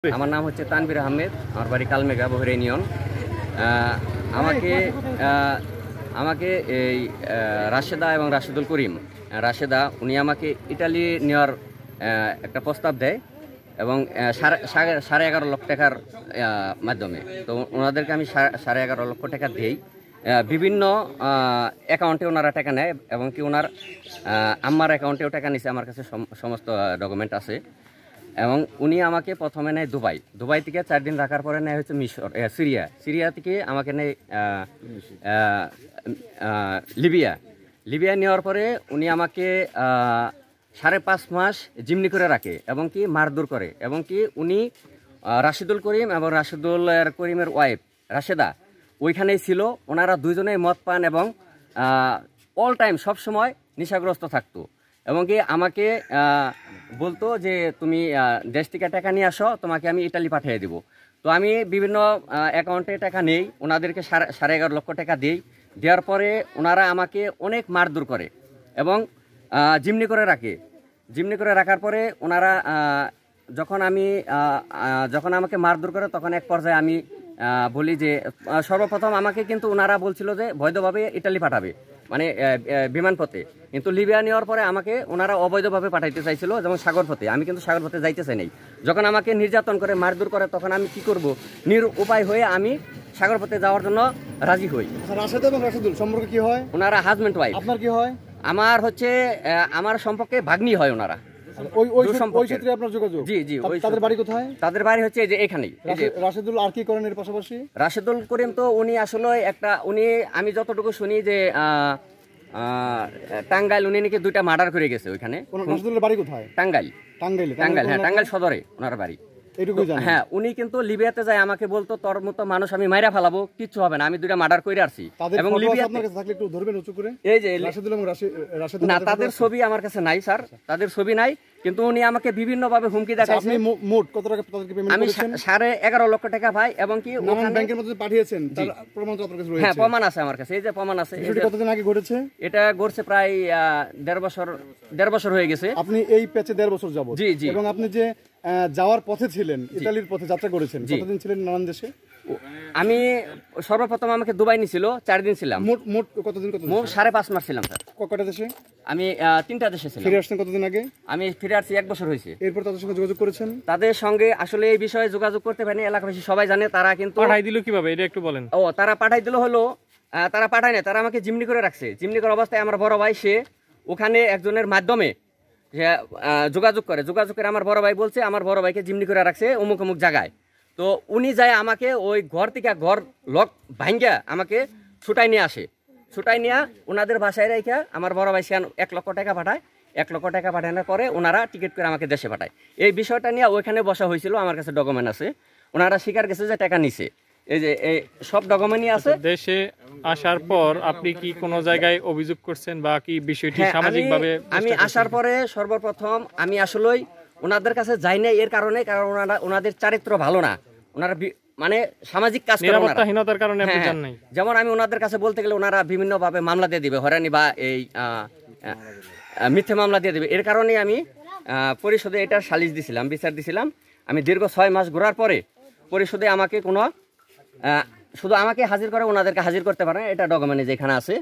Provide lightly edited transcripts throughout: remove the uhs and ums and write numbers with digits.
আমার নাম হচ্ছে তানভীর আহমেদ, আমার বাড়ি কালমেঘা বহরে ইউনিয়ন। আমাকে আমাকে এই রাশেদা এবং রাশেদুল করিম, রাশেদা উনি আমাকে ইটালি নেওয়ার একটা প্রস্তাব দেয় এবং 11.5 লক্ষ টাকার মাধ্যমে। তো ওনাদেরকে আমি 11.5 লক্ষ টাকা দিই। বিভিন্ন অ্যাকাউন্টে ওনারা টাকা নেয় এবং কি ওনার আম্মার অ্যাকাউন্টেও টাকা নিছে, আমার কাছে সমস্ত ডকুমেন্ট আছে। এবং উনি আমাকে প্রথমে নেয় দুবাই থেকে 4 দিন রাখার পরে নেয় হচ্ছে সিরিয়া থেকে আমাকে নেয় লিবিয়া নেওয়ার পরে উনি আমাকে 5.5 মাস জিম্নি করে রাখে এবং কি মারধর করে। এবং কি উনি রাশেদুল করিম এবং রাশেদুল করিমের ওয়াইফ রাশেদা ওইখানেই ছিল। ওনারা দুইজনেই মদ পান এবং অল টাইম সবসময় নেশাগ্রস্ত থাকতো এবং কি আমাকে বলতো যে তুমি দেশ থেকে টাকা নিয়ে আসো, তোমাকে আমি ইটালি পাঠিয়ে দেবো। তো আমি বিভিন্ন অ্যাকাউন্টে টাকা নেই, ওনাদেরকে 11.5 লক্ষ টাকা দিই। দেওয়ার পরে ওনারা আমাকে অনেক মারধর করে এবং জিম্নি করে রাখার পরে ওনারা যখন আমাকে মারধর করে তখন এক পর্যায়ে আমি বলি যে সর্বপ্রথম আমাকে কিন্তু ওনারা বলছিল যে বৈধভাবে ইটালি পাঠাবে, মানে বিমান পথে। কিন্তু লিবিয়া নেওয়ার পরে আমাকে ওনারা অবৈধভাবে পাঠাইতে চাইছিল, যেমন সাগর পথে। আমি কিন্তু সাগর পথে যাইতে চাই নাই। যখন আমাকে নির্যাতন করে মারধর করে তখন আমি কি করব, উপায় হয়ে আমি সাগর পথে যাওয়ার জন্য রাজি হই। রাশেদ এবং রাশেদুল সম্পর্কে কি হয়? ওনারা হাজব্যান্ড ওয়াইফ। আপনার কি হয়? আমার হচ্ছে আমার সম্পর্কে ভাগ্নি হয় ওনারা। ওই ক্ষেত্রে আপনার যোগাযোগ? জি জি। তাদের বাড়ি কোথায়? তাদের বাড়ি হচ্ছে যে এখানেই। রাশেদুল আর কি করেন এর পাশাপাশি? রাশেদুল করিম তো উনি আসলে আমি যতটুকু শুনি যে টাঙ্গাইল উনি নাকি 2টা মার্ডার করে গেছে ওইখানে। রাশেদুলের বাড়ি কোথায়? টাঙ্গাইল। হ্যাঁ, টাঙ্গাইল সদরে ওনার বাড়ি। হ্যাঁ, উনি কিন্তু লিবিয়াতে যায় আমাকে বলতো তোর মতো মানুষ আমি মাইরা ফেলাবো, কিচ্ছু হবে না, আমি 2টা মার্ডার করে আসছি। এবং লিবিয়াতে থাকলে একটু ধরবেন উঁচু করে। এই যে রাশেদুল এবং রাশেদ না, তাদের ছবি আমার কাছে নাই স্যার, তাদের ছবি নাই। কিন্তু উনি আমাকে বিভিন্ন ভাবে হুমকি দেখাইছে। আপনি মোট কত টাকা তাদেরকে পেমেন্ট করেছেন? আমি 11.5 লক্ষ টাকা ভাই। এবং কি ওখানে ব্যাংকের মধ্যে পাঠিয়েছেন, তার প্রমাণ তো আপনার কাছে রয়েছে? হ্যাঁ, প্রমাণ আছে আমার কাছে, এই যে প্রমাণ আছে। এটা কতদিন আগে ঘটেছে? এটা ঘটছে প্রায় 1.5 বছর হয়ে গেছে। আপনি এই পেছে 1.5 বছর যাবত? জি জি। এবং আপনি যে যাওয়ার পথে ছিলেন, ইতালির পথে যাত্রা করেছেন, কতদিন ছিলেন নানান দেশে? আমি সর্বপ্রথম আমাকে দুবাই নিয়েছিল, 4 দিন ছিলাম। মোট কতদিন? মোট 5.5 মাস ছিলাম স্যার। কয়টা দেশে? আমি 3টা দেশে ছিলাম। ফিরে আসছেন কতদিন আগে? আমি ফিরে আসছি 1 বছর হয়েছে। এরপর তাদের সঙ্গে যোগাযোগ করেছেন? তাদের সঙ্গে আসলে এই বিষয়ে যোগাযোগ করতে পারিনি, এলাকাবাসী সবাই জানে। তারা কিন্তু পাঠাই দিল কিভাবে, এটা একটু বলেন। তারা পাঠাই দিল হলো, তারা পাঠায় না, তারা আমাকে জিম্নি করে রাখছে। জিম্নি করা অবস্থায় আমার বড় ভাই সে ওখানে একজনের মাধ্যমে যোগাযোগ করে আমার বড় ভাই বলছে আমার বড় ভাইকে জিম্নি করে রাখছে অমুক জায়গায়। তো উনি যায় আমাকে ওই ঘর থেকে লক ভাঙ্গা আমাকে ছুটাই নিয়ে আসে। ছুটাই নিয়ে ওনাদের বাসায় রেখে আমার বড় ভাই 1 লক্ষ টাকা পাঠায়। 1 লক্ষ টাকা পাঠানোর পরে ওনারা টিকিট করে আমাকে দেশে পাঠায়। এই বিষয়টা নিয়ে ওইখানে বসা হয়েছিল, আমার কাছে ডকুমেন্ট আছে। ওনারা স্বীকার গেছে যে টাকা নিছে, এই যে এই সব ডকুমেন্টই আছে। দেশে আসার পর আপনি কি কোনো জায়গায় অভিযোগ করছেন বা কি বিষয়টি সামাজিকভাবে? আমি আসার পরে সর্বপ্রথম আমি আসলেই ওনাদের কাছে যাই না, এর কারণ ওনাদের চরিত্র ভালো না। ওনারা মানে সামাজিক কাজ করে, নিরাপত্তাহীনতার কারণে আপনি জানেন নাই। যেমন আমি ওনাদের কাছে বলতে গেলে ওনারা বিভিন্ন ভাবে মামলা দিয়ে দিবে, হয়রানি বা এই মিথ্যে মামলা দিয়ে দিবে। এর কারণে আমি পরিষদে এটা সালিশ দিছিলাম, বিচার দিছিলাম। আমি দীর্ঘ 6 মাস ঘোরার পরে পরিষদে আমাকে শুধু আমাকে হাজির করে, ওনাদেরকে হাজির করতে পারে, এটা ডকুমেন্টে যেখানে আছে।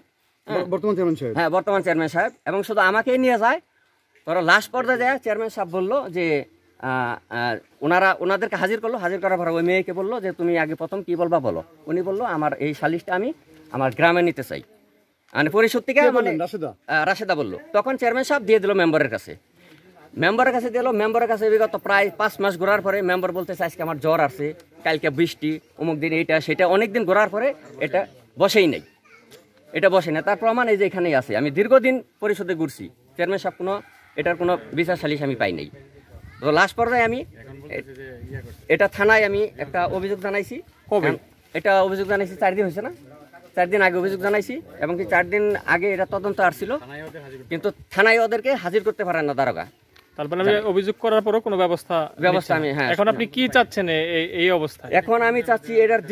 বর্তমান চেয়ারম্যান সাহেব? হ্যাঁ, বর্তমান চেয়ারম্যান সাহেব। এবং শুধু আমাকেই নিয়ে যায়। ধরো লাস্ট পর্যায়ে যায় চেয়ারম্যান সাহেব বললো যে ওনাদেরকে হাজির করলো। হাজির করার পর ওই মেয়েকে বললো যে তুমি আগে প্রথম কি বলবা বলো। উনি বললো আমার এই সালিশটা আমি আমার গ্রামে নিতে চাই, মানে পরিষদ থেকে। রাশেদা বললো। তখন চেয়ারম্যান সাহেব দিয়ে দিল মেম্বারের কাছে মেম্বারের কাছে বিগত প্রায় 5 মাস ঘোরার পরে মেম্বার বলতেছে আজকে আমার জ্বর আছে, কালকে বৃষ্টি, অমুক দিন এইটা সেটা, অনেকদিন ঘোরার পরে এটা বসেই নেই। তার প্রমাণ এই যে এখানেই আছে। আমি দীর্ঘদিন পরিষদে ঘুরছি, চেয়ারম্যান সাহেব এটার কোনো বিচার সালিশ আমি পাই নাই। তো লাস্ট পর্যায়ে আমি এটা থানায় আমি একটা অভিযোগ জানাইছি। এটা অভিযোগ জানাইছি 4 দিন হয়েছে না, 4 দিন আগে অভিযোগ জানাইছি। এবং কি 4 দিন আগে এটা তদন্ত আসছিল, কিন্তু থানায় ওদেরকে হাজির করতে পারেন না দারোগা। তারপরে অভিযোগ করার পরও কোনো ব্যবস্থা আমি এখন আপনি কি চাচ্ছেন এই অবস্থায়? এখন আমি চাচ্ছি এটার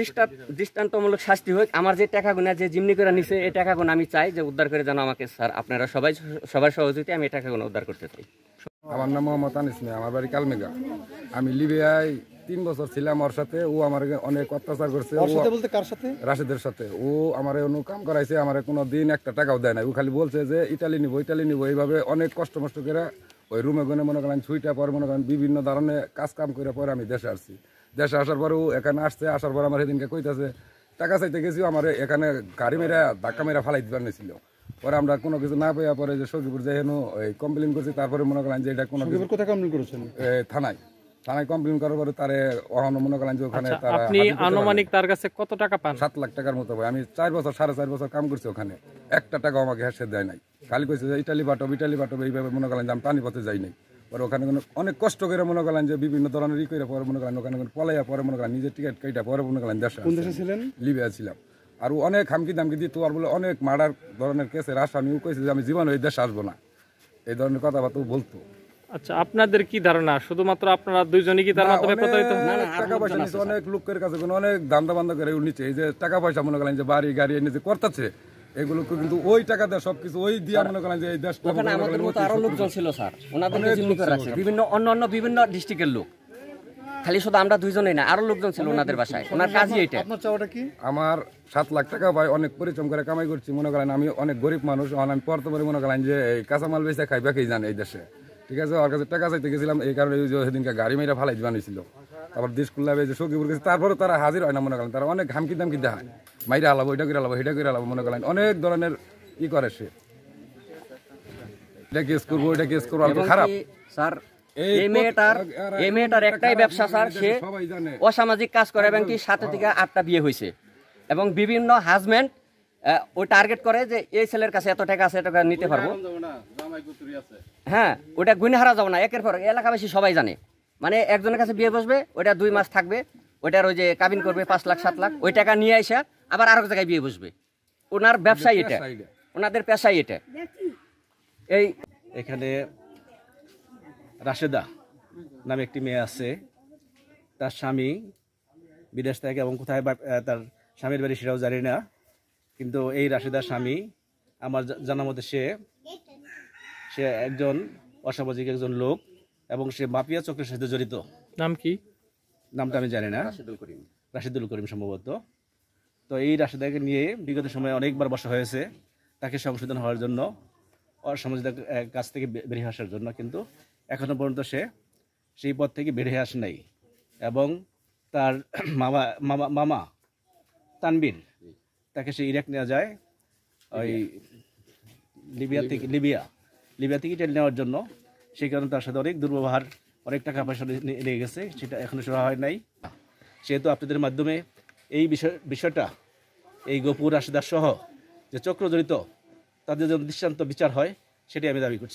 দৃষ্টান্তমূলক শাস্তি হোক। আমার যে টাকাগুলো যে জিম্নি করে নিছে, এই টাকাগুলো আমি চাই যে উদ্ধার করে যেন আমাকে স্যার আপনারা সবার সহযোগিতা আমি এই টাকাগুলো উদ্ধার করতে চাই। আমার নাম মোহাম্মদ আনিস মিয়া, আমার বাড়ি কালমেঘা। আমি লিবিয়ায় 3 বছর ছিলাম ওর সাথে, ও আমার অনেক অত্যাচার করছে। ওর সাথে বলতে কার সাথে? রাশেদের সাথে। ও আমার অন্য কাম করাইছে, আমার কোনো দিন একটা টাকাও দেয় না। ও খালি বলছে যে ইটালি নিব এইভাবে অনেক কষ্ট করে ওই রুমে গনে মনে করেন ছুইটা পর মনে করেন বিভিন্ন ধরনের কাজ কাম করে পরে আমি দেশে আসছি। দেশে আসার পর ও এখানে আসছে, আসার পর আমার সেদিনকে কইতাছে টাকা চাইতে গেছি, আমার এখানে গাড়ি মেরা ধাক্কা মেরা ফালাই দিবার নিয়েছিল। পরে আমরা কোনো কিছু না পেয়ে পরে যে সখীপুর যাই হেন ওই কমপ্লেন করছি। তারপরে মনে করেন যে এটা কোনো কোথায় কমপ্লেন করেছেন? থানায় কমপ্লেন করার পরে তারে অহনো মনে করেন যে ওখানে তারা আপনি আনুমানিক তার কাছে কত টাকা পান? 7 লাখ টাকার মতো ভাই। আমি 4 বছর 4.5 বছর কাম করছি ওখানে, একটা টাকা আমাকে হেসে দেয় নাই। খালি কইছে যে ইটালি বাটব এইভাবে মনে করেন যে আমি পানি পথে যাই নাই। পরে ওখানে অনেক কষ্ট করে মনে করেন যে বিভিন্ন ধরনের ই করে পরে মনে করেন ওখানে পলাইয়া পরে মনে করেন নিজের টিকিট কেটে পরে মনে করেন দেশে। কোন দেশে ছিলেন? লিবিয়া ছিলাম। আর অনেক হামকি দামকি দিত, আর বলে অনেক মার্ডার ধরনের কেসের আসামিও কইছে যে আমি জীবনে এই দেশে আসবো না, এই ধরনের কথাবার্তা বলতো। আচ্ছা, আপনাদের কি ধারণা শুধুমাত্র আপনারা দুইজনই কি তার মাধ্যমে প্রতারিত? টাকা পয়সা নিচ্ছে অনেক লোকের কাছে, অনেক দান্দা বান্দা করে নিচ্ছে। এই যে টাকা পয়সা মনে করেন যে বাড়ি গাড়ি এনে যে করতেছে এগুলো কিন্তু ওই টাকা দেয় সবকিছু ওই দিয়া মনে করেন যে এই দেশটা ওখানে আমাদের মতো আরো লোকজন ছিল স্যার, ওনাদের জিম্মি করে রাখছে বিভিন্ন অন্য বিভিন্ন ডিস্ট্রিক্টের লোক। খালি শুধু আমরা দুইজনই না, আরো লোকজন ছিল ওনাদের বাসায়। ওনার কাজই এটা। আপনার চাওয়াটা কি? আমার 7 লাখ টাকা ভাই, অনেক পরিশ্রম করে কামাই করছি। মনে করেন আমি অনেক গরিব মানুষ, আমি পড়তে পারি মনে করেন যে এই কাঁচামাল বেচে খাইবা কেই জানে এই দেশে, ঠিক আছে। ওর কাছে টাকা চাইতে গেছিলাম, এই কারণে সেদিনকে গাড়ি মেয়েরা ফালাই বানিয়েছিল। তারপর দেশ খুললাম এই যে সখীপুর গেছে, তারপরে তারা হাজির হয় না। মনে করেন তারা অনেক ঘামকি দামকি দেখায়, মাইরা হালাবো, এটা করে হালাবো, এটা করে হালাবো, মনে করেন অনেক ধরনের ই করে। সে এটা কেস করবো, এটা কেস করবো, খারাপ। স্যার এই মেয়েটার একটাই ব্যবসা স্যার, সে অসামাজিক কাজ করে এবং কি 7 থেকে 8টা বিয়ে হয়েছে এবং বিভিন্ন হাজব্যান্ড ও টার্গেট করে যে এই ছেলের কাছে এত টাকা আছে, এত টাকা নিতে পারবো। হ্যাঁ, ওটা গুনে হারা যাবো না, একের পর এলাকাবাসী সবাই জানে। মানে একজনের কাছে বিয়ে বসবে, ওইটা 2 মাস থাকবে, ওইটার ওই যে কাবিন করবে 5 লাখ 7 লাখ, ওই টাকা নিয়ে এসে আবার আরেক জায়গায় বিয়ে বসবে। ওনার ব্যবসায়ী এটা, ওনাদের পেশাই এটা। এই এখানে রাশেদা নামে একটি মেয়ে আছে, তার স্বামী বিদেশ থেকে এবং কোথায় তার স্বামীর বাড়ি সেটাও জানি না। কিন্তু এই রাশেদার স্বামী আমার জানা মতে সে একজন অসামাজিক একজন লোক এবং সে মাফিয়া চক্রের সাথে জড়িত। নাম কি? নামটা আমি জানি না, রাশিদুল করিম সম্ভবত। তো এই রাশেদাকে নিয়ে বিগত সময়ে অনেকবার বসা হয়েছে তাকে সংশোধন হওয়ার জন্য, অসামাজিক কাছ থেকে বেরিয়ে আসার জন্য, কিন্তু এখনো পর্যন্ত সে সেই পথ থেকে বেরিয়ে আসে নাই। এবং তার মামা তানবীর, তাকে সে ইরাক নেওয়া যায় ওই লিবিয়া থেকে টেনে নেওয়ার জন্য। সেই কারণে তার সাথে অনেক দুর্ব্যবহার, অনেক টাকা পয়সা নিয়ে গেছে, সেটা এখনো শোনা হয় নাই। সেহেতু আপনাদের মাধ্যমে এই বিষয়টা, এই গফুর রাশেদার সহ যে চক্র জড়িত, তাদের যেন দৃষ্টান্ত বিচার হয়, সেটাই আমি দাবি করছি।